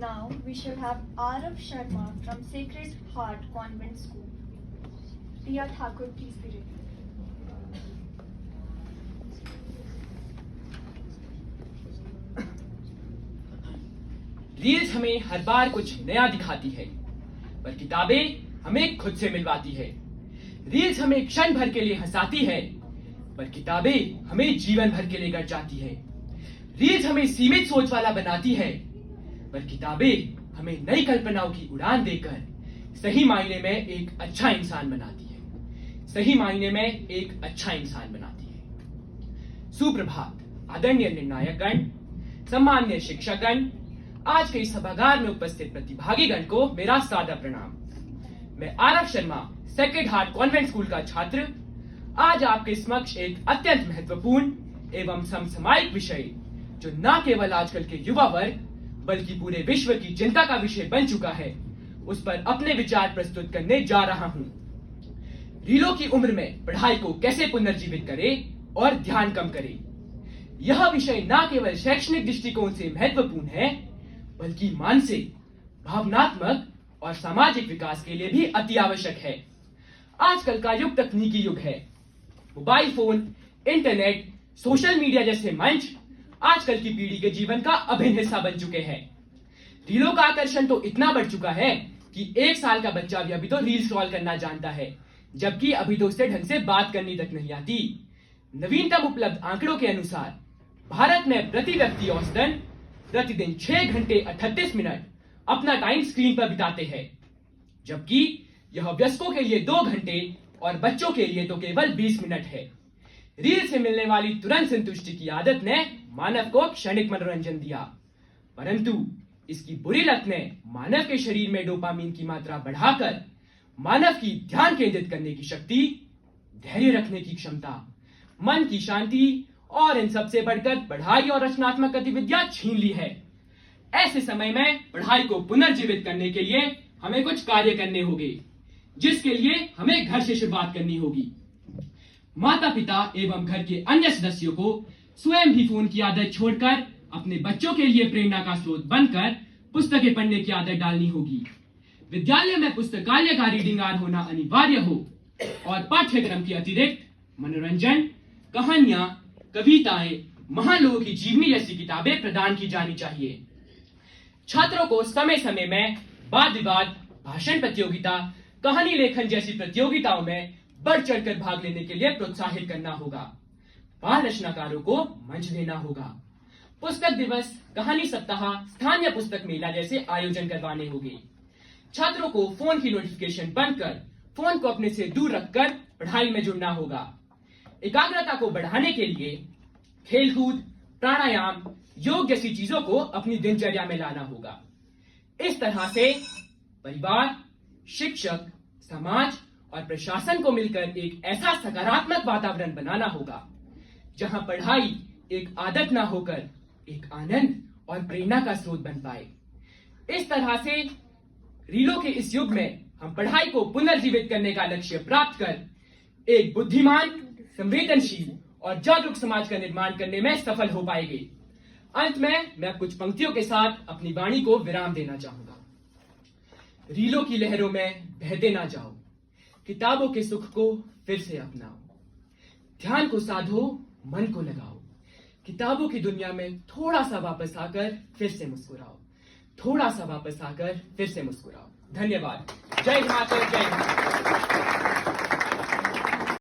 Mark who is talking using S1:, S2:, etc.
S1: Now we shall have Arav Sharma from Sacred Heart Convent School. Priya Thakur, please be ready.
S2: Reels हमें हर बार कुछ नया दिखाती है, पर किताबें हमें खुद से मिलवाती है। रील्स हमें क्षण भर के लिए हंसाती है, पर किताबें हमें जीवन भर के लिए गढ़ जाती है। रील्स हमें सीमित सोच वाला बनाती है, पर किताबें हमें नई कल्पनाओं की उड़ान देकर सही मायने में एक अच्छा इंसान बनाती है। सही मायने में एक अच्छा इंसान बनाती है। सुप्रभात आदरणीय निर्णायकगण, सम्मान्य शिक्षकगण, आज के इस सभागार में उपस्थित प्रतिभागीगण को मेरा सादर प्रणाम। मैं Aarav Sharma, sacred heart convent school का छात्र, आज आपके समक्ष एक अत्यंत महत्वपूर्ण एवं समसामयिक विषय, जो न केवल आजकल के युवा वर्ग बल्कि पूरे विश्व की चिंता का विषय बन चुका है, उस पर अपने विचार प्रस्तुत करने जा रहा हूं। रीलों की उम्र में पढ़ाई को कैसे पुनर्जीवित करे और ध्यान कम करे। यह विषय न केवल शैक्षणिक दृष्टिकोण से महत्वपूर्ण है, बल्कि मानसिक, भावनात्मक और सामाजिक विकास के लिए भी अति आवश्यक है। आजकल का युग तकनीकी युग है। Mobile phone, internet, social media जैसे मंच आजकल की पीढ़ी के जीवन का अभिन्न हिस्सा बन चुके हैं। रीलों का आकर्षण तो इतना बढ़ चुका है कि 1 साल का बच्चा भी अभी तो रील स्क्रॉल करना जानता है, जबकि अभी तो उससे ढंग से बात करनी तक नहीं आती। नवीनतम उपलब्ध आंकड़ों के अनुसार भारत में प्रति व्यक्ति औसतन प्रतिदिन 6 घंटे 38 मिनट अपना टाइम स्क्रीन पर बिताते हैं, जबकि यह वयस्कों के लिए 2 घंटे और बच्चों के लिए तो केवल 20 मिनट है। रील से मिलने वाली तुरंत संतुष्टि की आदत ने मानव को क्षणिक मनोरंजन दिया, परंतु इसकी बुरी लत ने मानव के शरीर में डोपामीन की मात्रा बढ़ाकर मानव की ध्यान केंद्रित करने की शक्ति, धैर्य रखने की क्षमता, मन की शांति और इन सबसे बढ़कर पढ़ाई और रचनात्मक गतिविधियां छीन ली है। ऐसे समय में पढ़ाई को पुनर्जीवित करने के लिए हमें कुछ कार्य करने होंगे, जिसके लिए हमें घर से शुरुआत करनी होगी। माता पिता एवं घर के अन्य सदस्यों को स्वयं भी फोन की आदत छोड़कर अपने बच्चों के लिए प्रेरणा का स्रोत बनकर पुस्तकें पढ़ने की आदत डालनी होगी। विद्यालय में पुस्तकालय का रीडिंग आवर होना अनिवार्य हो और पाठ्यक्रम के अतिरिक्त मनोरंजन, कहानियां, कविताएं, महान लोगों की जीवनी जैसी किताबें प्रदान की जानी चाहिए। छात्रों को समय समय में वाद विवाद, भाषण प्रतियोगिता, कहानी लेखन जैसी प्रतियोगिताओं में बढ़ चढ़कर भाग लेने के लिए प्रोत्साहित करना होगा। बाल रचनाकारों को मंच देना होगा। पुस्तक दिवस, कहानी सप्ताह, स्थानीय पुस्तक मेला जैसे आयोजन करवाने होंगे। छात्रों को फोन की नोटिफिकेशन बंद कर फोन को अपने से दूर रखकर पढ़ाई में जुड़ना होगा। एकाग्रता को बढ़ाने के लिए खेलकूद, प्राणायाम, योग जैसी चीजों को अपनी दिनचर्या में लाना होगा। इस तरह से परिवार, शिक्षक, समाज और प्रशासन को मिलकर एक ऐसा सकारात्मक वातावरण बनाना होगा, जहां पढ़ाई एक आदत ना होकर एक आनंद और प्रेरणा का स्रोत बन पाए। इस तरह से रीलों के इस युग में हम पढ़ाई को पुनर्जीवित करने का लक्ष्य प्राप्त कर एक बुद्धिमान, संवेदनशील और जागरूक समाज का निर्माण करने में सफल हो पाएंगे। अंत में मैं कुछ पंक्तियों के साथ अपनी वाणी को विराम देना चाहूंगा। रीलों की लहरों में बहते ना जाओ, किताबों के सुख को फिर से अपनाओ, ध्यान को साधो, मन को लगाओ, किताबों की दुनिया में थोड़ा सा वापस आकर फिर से मुस्कुराओ, थोड़ा सा वापस आकर फिर से मुस्कुराओ। धन्यवाद। जय हिमाचल, जय हिंद।